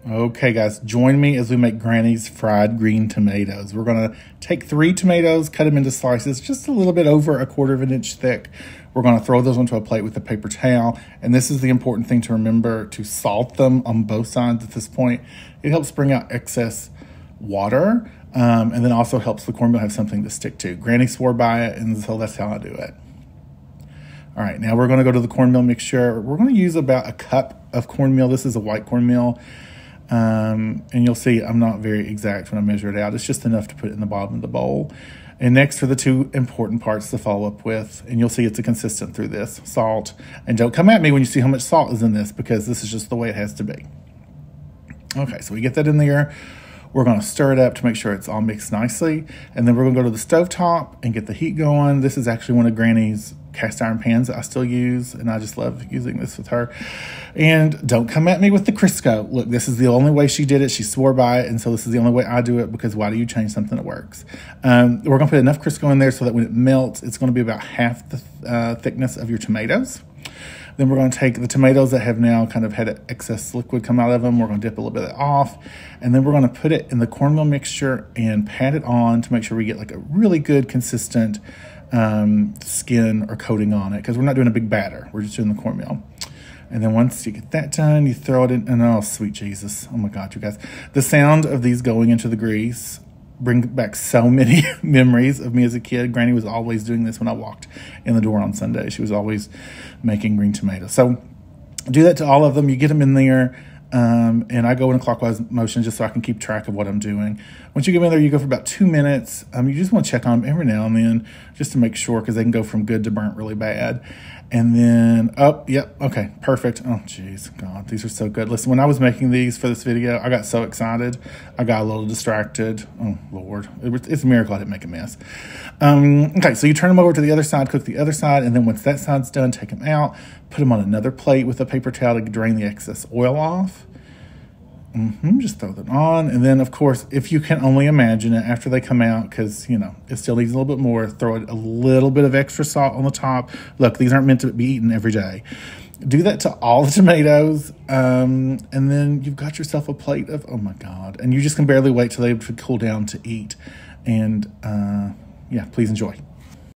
Okay, guys, join me as we make Granny's fried green tomatoes. We're going to take 3 tomatoes, cut them into slices just a little bit over 1/4 inch thick. We're going to throw those onto a plate with a paper towel. And this is the important thing to remember, to salt them on both sides at this point. It helps bring out excess water, and then also helps the cornmeal have something to stick to. Granny swore by it, and so that's how I do it. All right, now we're going to go to the cornmeal mixture. We're going to use about 1 cup of cornmeal. This is a white cornmeal. And you'll see I'm not very exact when I measure it out. It's just enough to put it in the bottom of the bowl. And next are the 2 important parts to follow up with. And you'll see it's a consistent through this, salt. And don't come at me when you see how much salt is in this, because this is just the way it has to be. Okay, so we get that in there. We're going to stir it up to make sure it's all mixed nicely. And then we're going to go to the stovetop and get the heat going. This is actually one of Granny's cast iron pans that I still use, and I just love using this with her. And don't come at me with the Crisco. Look, this is the only way she did it. She swore by it, and so this is the only way I do it, because why do you change something that works? We're going to put enough Crisco in there so that when it melts, it's going to be about half the thickness of your tomatoes. Then we're going to take the tomatoes that have now kind of had excess liquid come out of them. We're going to dip a little bit of it off. And then we're going to put it in the cornmeal mixture and pat it on to make sure we get like a really good, consistent skin or coating on it, because we're not doing a big batter. We're just doing the cornmeal. And then once you get that done, you throw it in. And oh, sweet Jesus. Oh, my God, you guys. The sound of these going into the grease bring back so many memories of me as a kid. Granny was always doing this when I walked in the door on Sunday. She was always making green tomatoes. So do that to all of them. You get them in there, and I go in a clockwise motion just so I can keep track of what I'm doing. Once you get them in there, you go for about 2 minutes. You just want to check on them every now and then just to make sure, because they can go from good to burnt really bad. And then, oh, yep, okay, perfect. Oh, geez, God, these are so good. Listen, when I was making these for this video, I got so excited. I got a little distracted. Oh, Lord. It's a miracle I didn't make a mess. Okay, so you turn them over to the other side, cook the other side, and then once that side's done, take them out, put them on another plate with a paper towel to drain the excess oil off. Just throw them on. And then, of course, if you can only imagine it, after they come out, because, you know, it still needs a little bit more, throw a little bit of extra salt on the top. Look, these aren't meant to be eaten every day. Do that to all the tomatoes, and then you've got yourself a plate of, oh, my God. And you just can barely wait till they cool down to eat. And, yeah, please enjoy.